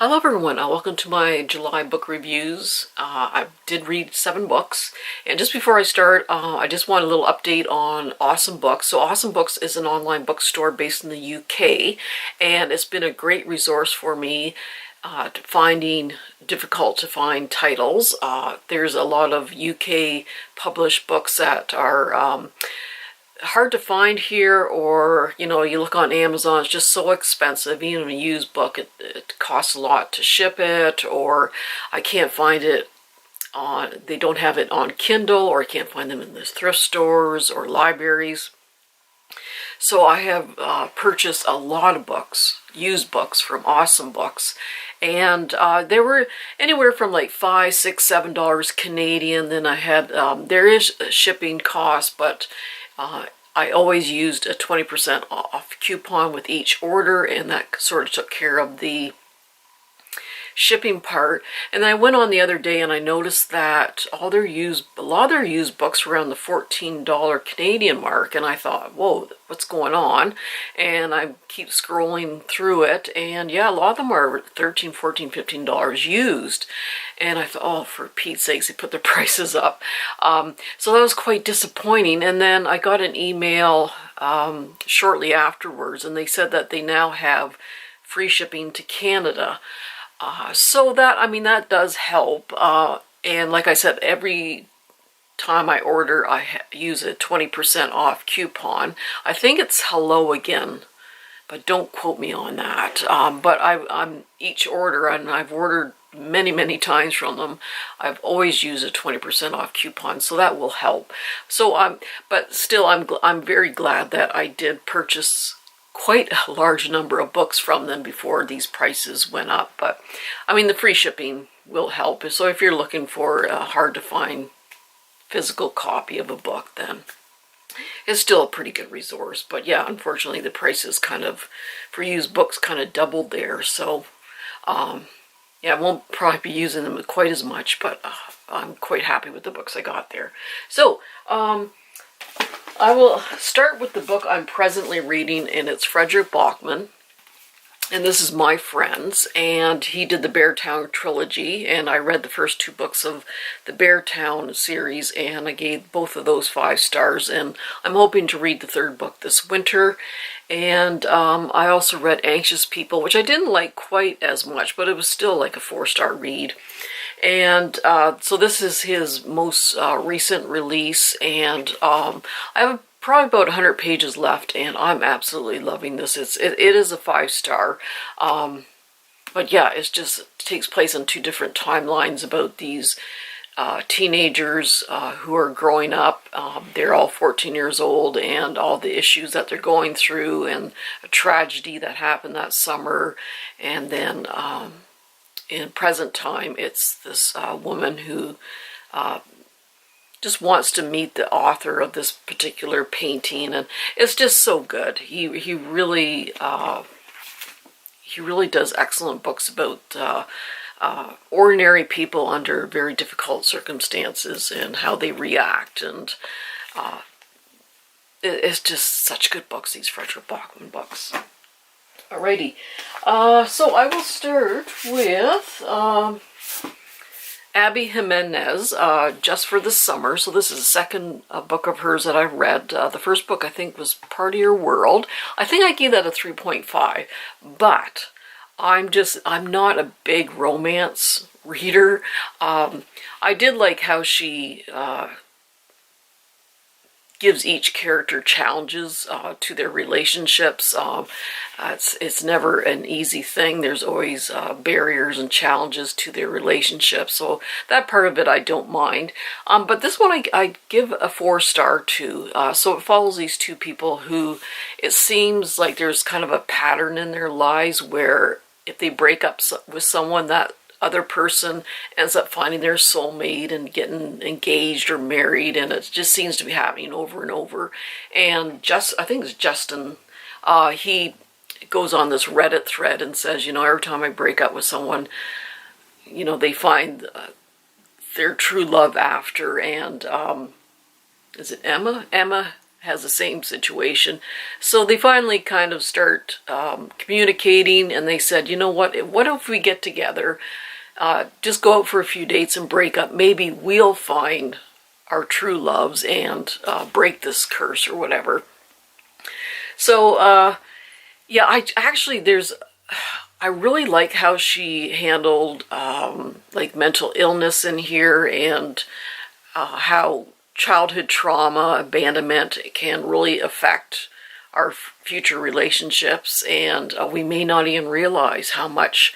Hello everyone, welcome to my July book reviews. I did read 7 books, and just before I start, I just want a little update on Awesome Books. So Awesome Books is an online bookstore based in the UK, and it's been a great resource for me finding difficult to find titles. There's a lot of UK published books that are hard to find here, or you look on Amazon, it's just so expensive. Even a used book, it costs a lot to ship it, or I can't find it on, they don't have it on Kindle, or I can't find them in the thrift stores or libraries. So I have purchased a lot of books, used books from Awesome Books, and they were anywhere from like $5, $6, $7 Canadian. Then I had there is a shipping cost, but I always used a 20% off coupon with each order, and that sort of took care of the shipping part. And then I went on the other day and I noticed that a lot of their used books were around the $14 Canadian mark, and I thought, whoa, what's going on? And I keep scrolling through it, and yeah, a lot of them are $13, $14, $15 used. And I thought, oh, for Pete's sakes, they put their prices up. So that was quite disappointing. And then I got an email shortly afterwards, and they said that they now have free shipping to Canada. So that, I mean, that does help. And like I said, every time I order, I use a 20% off coupon. I think it's Hello Again, but don't quote me on that. But I'm each order, and I've ordered many times from them, I've always used a 20% off coupon, so that will help. So but still, I'm very glad that I did purchase quite a large number of books from them before these prices went up. But I mean, the free shipping will help. So if you're looking for a hard to find physical copy of a book, then it's still a pretty good resource. But yeah, unfortunately, the prices kind of for used books kind of doubled there. So yeah, I won't probably be using them quite as much, but I'm quite happy with the books I got there. So I will start with the book I'm presently reading, and it's Frederick Bachman, and this is My Friends, and he did the Beartown trilogy, and I read the first 2 books of the Beartown series, and I gave both of those 5 stars, and I'm hoping to read the 3rd book this winter. And I also read Anxious People, which I didn't like quite as much, but it was still like a 4-star read. And so this is his most recent release, and I have probably about 100 pages left, and I'm absolutely loving this. It is a 5-star, but yeah, it takes place on 2 different timelines about these teenagers who are growing up. They're all 14 years old, and all the issues that they're going through, and a tragedy that happened that summer. And then in present time, it's this woman who just wants to meet the author of this particular painting, and it's just so good. He really does excellent books about ordinary people under very difficult circumstances and how they react, and it's just such good books, these Frederick Bachman books. Alrighty, so I will start with Abby Jimenez, Just for the Summer. So this is the 2nd book of hers that I've read. The first book, I think, was Part of Your World. I think I gave that a 3.5, but I'm not a big romance reader. I did like how she gives each character challenges to their relationships. It's never an easy thing. There's always barriers and challenges to their relationships. So that part of it I don't mind. But this one I give a 4-star to. So it follows these 2 people who, it seems like there's kind of a pattern in their lives where if they break up with someone, that other person ends up finding their soulmate and getting engaged or married, and it just seems to be happening over and over. And I think it's Justin, he goes on this Reddit thread and says, every time I break up with someone, they find their true love after. And is it Emma? has the same situation. So they finally kind of start communicating, and they said, you know what if we get together, just go out for a few dates and break up. Maybe we'll find our true loves and break this curse or whatever. So, yeah, I really like how she handled like mental illness in here, and how childhood trauma, abandonment can really affect our future relationships, and we may not even realize how much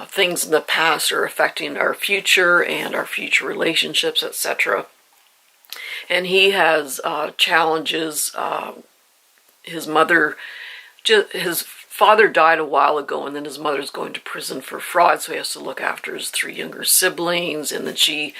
things in the past are affecting our future and our future relationships, etc. And he has challenges. His father died a while ago, and then his mother's going to prison for fraud, so he has to look after his 3 younger siblings. And then she's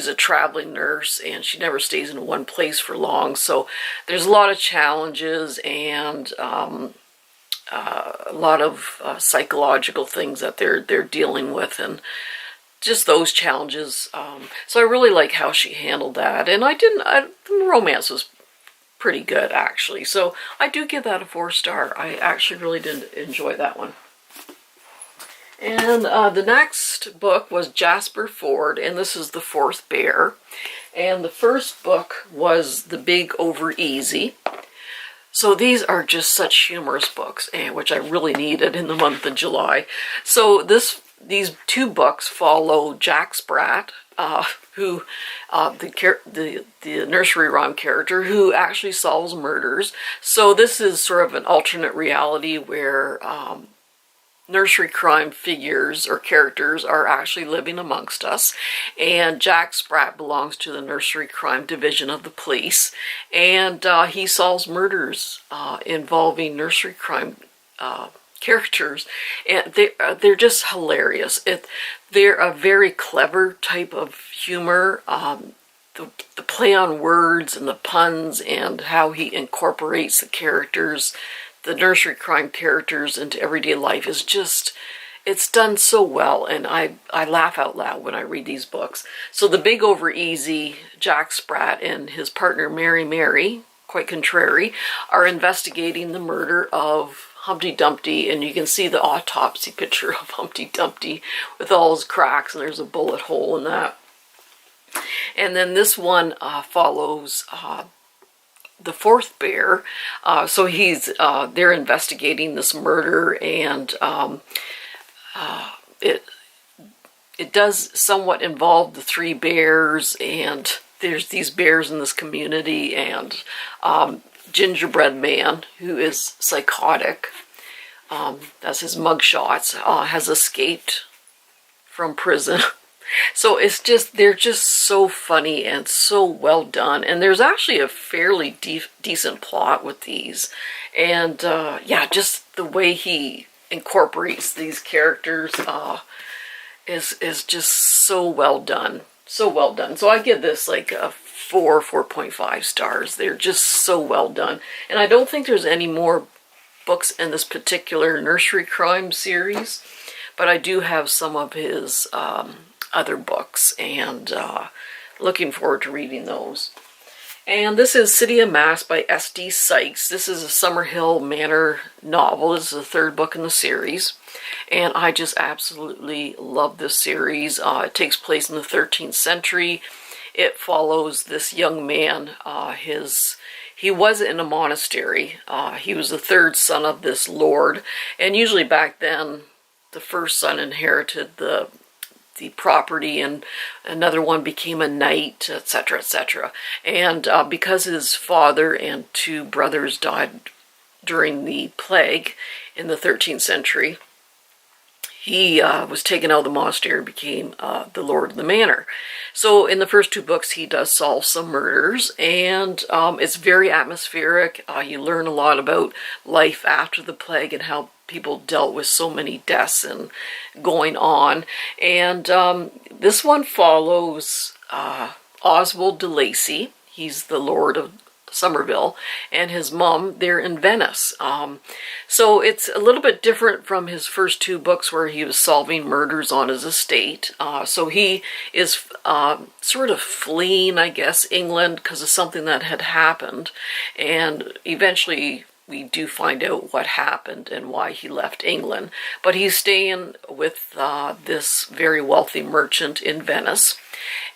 a traveling nurse, and she never stays in one place for long. So there's a lot of challenges, and a lot of psychological things that they're dealing with, and just those challenges. So I really like how she handled that, and the romance was pretty good, actually. So I do give that a 4-star. I actually really did enjoy that one. And the next book was Jasper Ford, and this is the 4th bear. And the first book was The Big Over Easy. So these are just such humorous books, and which I really needed in the month of July. So these 2 books follow Jack Sprat, who the nursery rhyme character, who actually solves murders. So this is sort of an alternate reality where nursery crime figures or characters are actually living amongst us, and Jack Sprat belongs to the nursery crime division of the police, and he solves murders involving nursery crime characters, and they're just hilarious. They're a very clever type of humor. The play on words and the puns, and how he incorporates the characters, the nursery crime characters, into everyday life is just, it's done so well, and I laugh out loud when I read these books. So The Big Over Easy, Jack Sprat and his partner Mary, quite contrary, are investigating the murder of Humpty Dumpty, and you can see the autopsy picture of Humpty Dumpty with all his cracks, and there's a bullet hole in that. And then this one follows the 4th bear. So they're investigating this murder, and it does somewhat involve the 3 bears, and there's these bears in this community, and Gingerbread Man, who is psychotic, that's his mugshots, has escaped from prison. So they're just so funny and so well done, and there's actually a fairly decent plot with these, and yeah, just the way he incorporates these characters is just so well done, so well done. So I give this like a 4.5 stars. They're just so well done. And I don't think there's any more books in this particular nursery crime series, but I do have some of his other books, and looking forward to reading those. And this is City of Mass by S.D. Sykes. This is a Summerhill Manor novel. This is the 3rd book in the series, and I just absolutely love this series. It takes place in the 13th century. It follows this young man. He was in a monastery. He was the 3rd son of this lord, and usually back then the first son inherited the property, and another one became a knight, etc., etc. And because his father and 2 brothers died during the plague in the 13th century, he was taken out of the monastery and became the lord of the manor. So in the first 2 books, he does solve some murders, and it's very atmospheric. You learn a lot about life after the plague and how people dealt with so many deaths and going on. And this one follows Oswald de Lacy. He's the Lord of Somerville, and his mom, they're in Venice. So it's a little bit different from his first two books where he was solving murders on his estate. So he is sort of fleeing, I guess, England because of something that had happened. And eventually we do find out what happened and why he left England. But he's staying with this very wealthy merchant in Venice.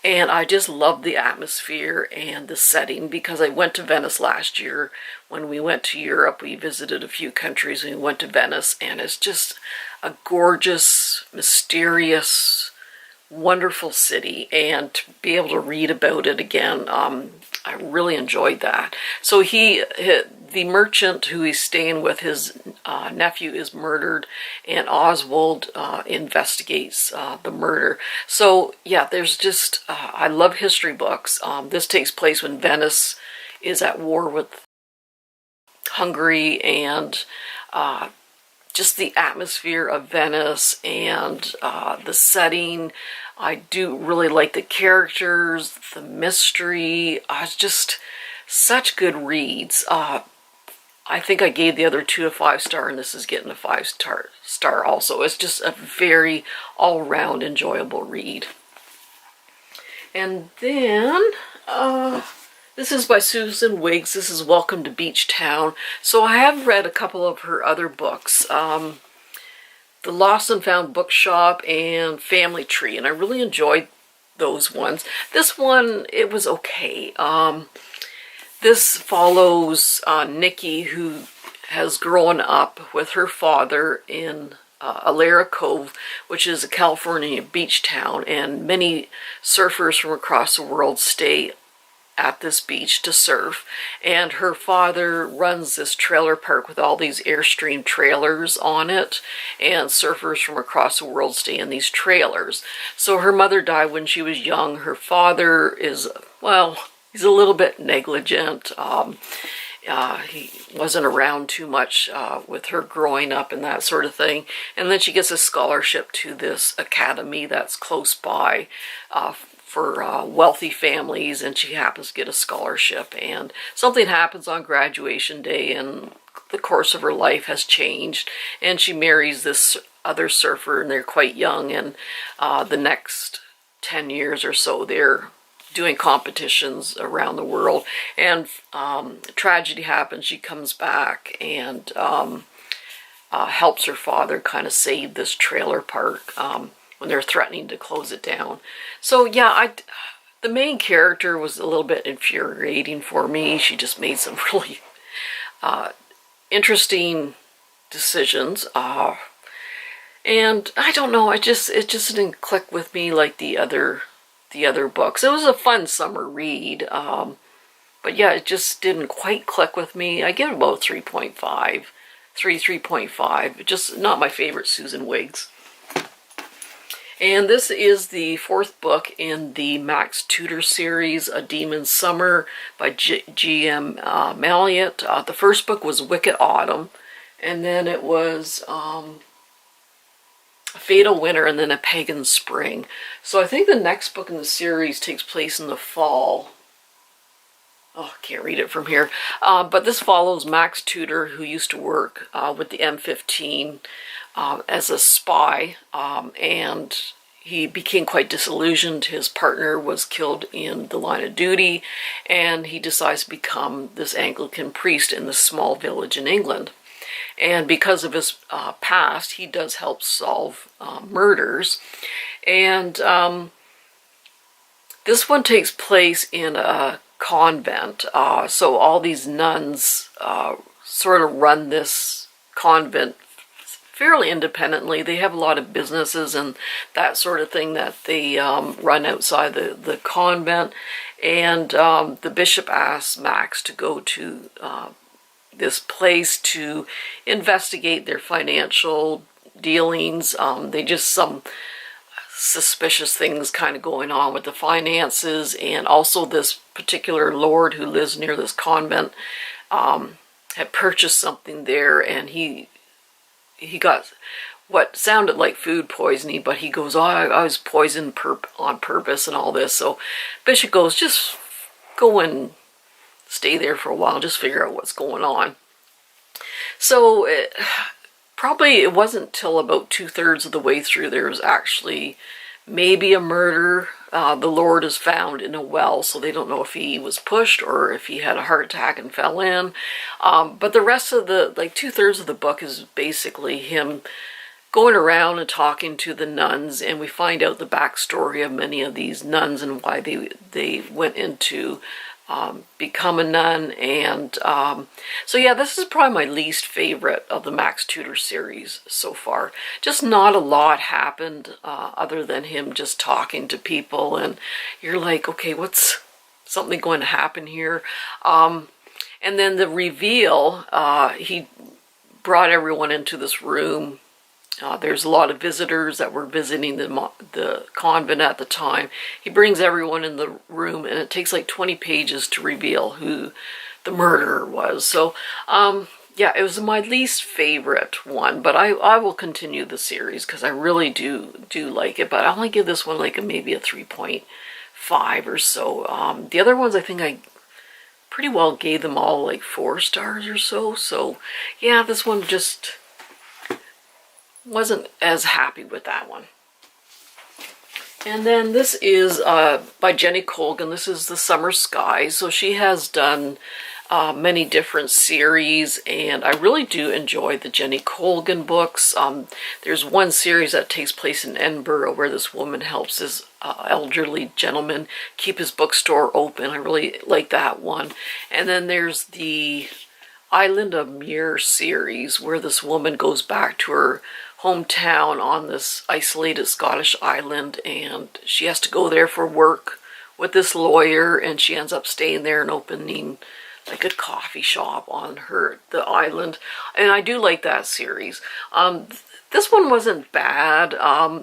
And I just love the atmosphere and the setting because I went to Venice last year. When we went to Europe, we visited a few countries and we went to Venice, and it's just a gorgeous, mysterious, wonderful city, and to be able to read about it again, I really enjoyed that. So the merchant who he's staying with, his nephew is murdered, and Oswald investigates the murder. So yeah, there's just, I love history books. This takes place when Venice is at war with Hungary, and just the atmosphere of Venice and the setting. I do really like the characters, the mystery. It's just such good reads. I think I gave the other two a 5-star, and this is getting a 5-star also. It's just a very all-round enjoyable read. And then this is by Susan Wiggs. This is Welcome to Beach Town. So I have read a couple of her other books, The Lost and Found Bookshop and Family Tree, and I really enjoyed those ones. This one, it was okay. This follows Nikki, who has grown up with her father in Alara Cove, which is a California beach town, and many surfers from across the world stay at this beach to surf. And her father runs this trailer park with all these Airstream trailers on it, and surfers from across the world stay in these trailers. So her mother died when she was young. Her father is, well, he's a little bit negligent. He wasn't around too much with her growing up and that sort of thing. And then she gets a scholarship to this academy that's close by for wealthy families, and she happens to get a scholarship. And something happens on graduation day, and the course of her life has changed, and she marries this other surfer, and they're quite young, and the next 10 years or so they're doing competitions around the world. And tragedy happens. She comes back and helps her father kind of save this trailer park when they're threatening to close it down. So yeah, the main character was a little bit infuriating for me. She just made some really interesting decisions. And I don't know, it just didn't click with me like the other books. It was a fun summer read, but yeah, it just didn't quite click with me. I give it about 3.5, just not my favorite Susan Wiggs. And this is the fourth book in the Max Tudor series, A Demon's Summer by G.M. Malliot. The first book was Wicked Autumn, and then it was A Fatal Winter, and then A Pagan Spring. So I think the next book in the series takes place in the fall. Oh, I can't read it from here. But this follows Max Tudor, who used to work with the M15 as a spy, and he became quite disillusioned. His partner was killed in the line of duty, and he decides to become this Anglican priest in this small village in England. And because of his past, he does help solve murders. And this one takes place in a convent. So all these nuns sort of run this convent fairly independently. They have a lot of businesses and that sort of thing that they run outside the convent. And the bishop asks Max to go to this place to investigate their financial dealings. They just some suspicious things kind of going on with the finances, and also this particular lord who lives near this convent had purchased something there, and he got what sounded like food poisoning, but he goes, oh, I was poisoned on purpose and all this. So Bishop goes, just go and stay there for a while, just figure out what's going on. So probably it wasn't till about 2/3 of the way through there was actually maybe a murder. The Lord is found in a well, so they don't know if he was pushed or if he had a heart attack and fell in. But the rest of the, like 2/3 of the book is basically him going around and talking to the nuns, and we find out the backstory of many of these nuns and why they went into become a nun. And so yeah, this is probably my least favorite of the Max Tudor series so far. Just not a lot happened other than him just talking to people, and you're like, okay, what's something going to happen here? And then the reveal, he brought everyone into this room. There's a lot of visitors that were visiting the convent at the time. He brings everyone in the room, and it takes like 20 pages to reveal who the murderer was. So, yeah, it was my least favorite one, but I will continue the series because I really do like it. But I only give this one like maybe a 3.5 or so. The other ones, I think I pretty well gave them all like 4 stars or so. So, yeah, this one just wasn't as happy with that one. And then this is by Jenny Colgan. This is The Summer Sky. So she has done many different series, and I really do enjoy the Jenny Colgan books. There's one series that takes place in Edinburgh where this woman helps this elderly gentleman keep his bookstore open. I really like that one. And then there's the Island of Muir series where this woman goes back to her hometown on this isolated Scottish island, and she has to go there for work with this lawyer, and she ends up staying there and opening like a coffee shop on the island. And I do like that series. This one wasn't bad.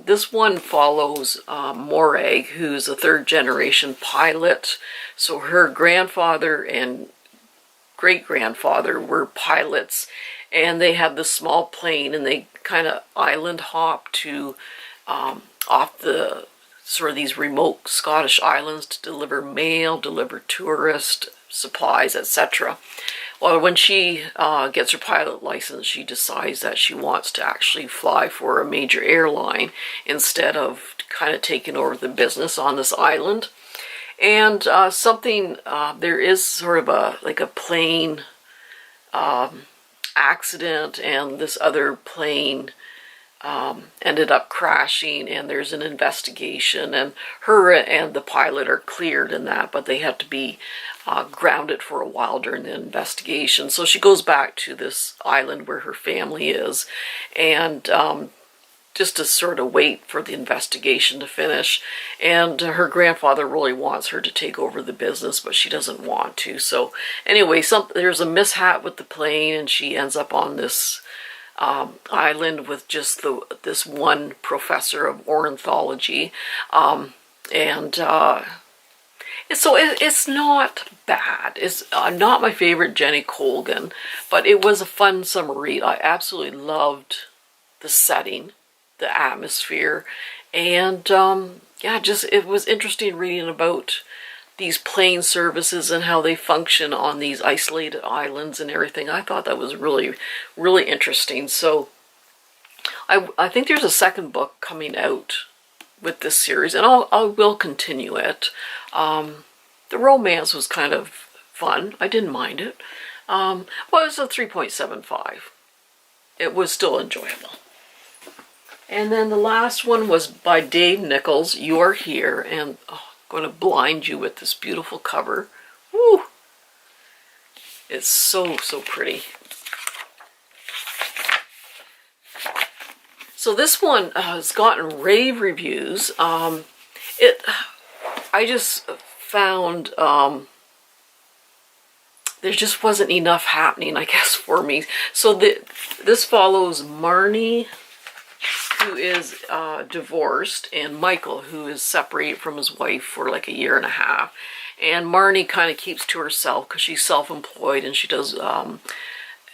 This one follows Morag, who's a 3rd-generation pilot. So her grandfather and great-grandfather were pilots, and they had this small plane, and they kind of island hop to off the sort of these remote Scottish islands to deliver mail, deliver tourist supplies, etc. Well, when she gets her pilot license, she decides that she wants to actually fly for a major airline instead of kind of taking over the business on this island. And there is sort of a plane accident, and this other plane ended up crashing, and there's an investigation, and her and the pilot are cleared in that, but they have to be grounded for a while during the investigation. So she goes back to this island where her family is, and just to sort of wait for the investigation to finish. And her grandfather really wants her to take over the business, but she doesn't want to. So anyway, there's a mishap with the plane, and she ends up on this island with just this one professor of ornithology. So it's not bad. It's not my favorite Jenny Colgan, but it was a fun summer read. I absolutely loved the setting, the atmosphere, and yeah, it was interesting reading about these plane services and how they function on these isolated islands and everything. I thought that was really, really interesting. So I think there's a second book coming out with this series, and I will continue it. The romance was kind of fun. I didn't mind it. Well, it was a 3.75. It was still enjoyable. And then the last one was by Dave Nichols, You Are Here, and I'm going to blind you with this beautiful cover. Woo! It's so, so pretty. So this one has gotten rave reviews. I just found there just wasn't enough happening, I guess, for me. So this follows Marnie, who is divorced, and Michael, who is separated from his wife for like 1.5 years. And Marnie kind of keeps to herself because she's self-employed, and she does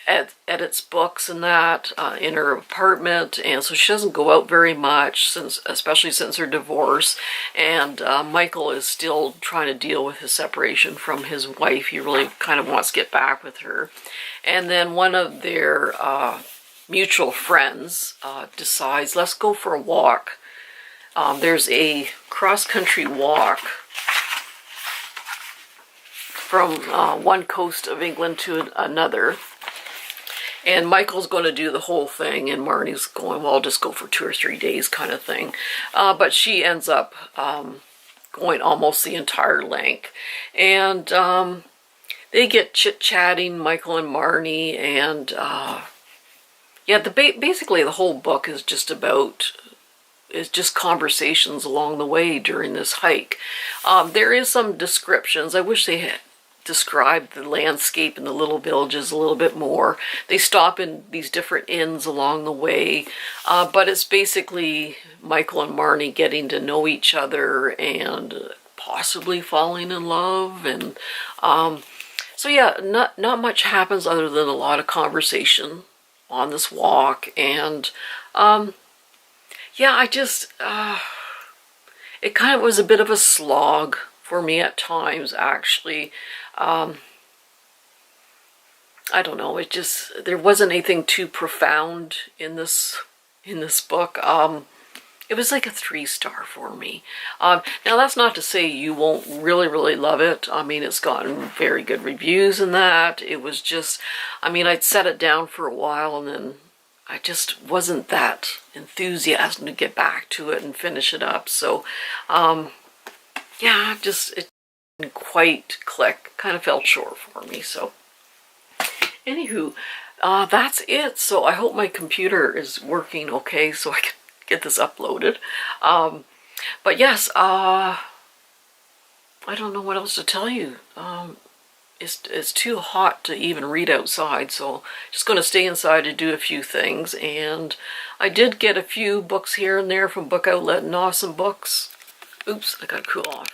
edits books and that in her apartment, and so she doesn't go out very much, especially since her divorce. And Michael is still trying to deal with his separation from his wife. He really kind of wants to get back with her. And then one of their mutual friends decides, let's go for a walk. There's a cross-country walk from one coast of England to another. And Michael's going to do the whole thing, and Marnie's going, well, I'll just go for 2 or 3 days kind of thing. But she ends up going almost the entire length. And they get chit-chatting, Michael and Marnie, and yeah, basically the whole book is just conversations along the way during this hike. There is some descriptions. I wish they had described the landscape in the little villages a little bit more. They stop in these different inns along the way, but it's basically Michael and Marnie getting to know each other and possibly falling in love. And so yeah, not much happens other than a lot of conversation on this walk. And yeah, I just it kind of was a bit of a slog for me at times, actually. I don't know, there wasn't anything too profound in this book. It was like a 3-star for me. Now that's not to say you won't really love it. I mean, it's gotten very good reviews and that. It was just, I mean, I'd set it down for a while and then I just wasn't that enthusiastic to get back to it and finish it up. So, yeah, it didn't quite click. Kind of fell short for me. So, anywho, that's it. So I hope my computer is working okay so I can get this uploaded. But yes, I don't know what else to tell you. It's too hot to even read outside, so just going to stay inside to do a few things. And I did get a few books here and there from Book Outlet and Awesome Books. Oops, I got to cool off.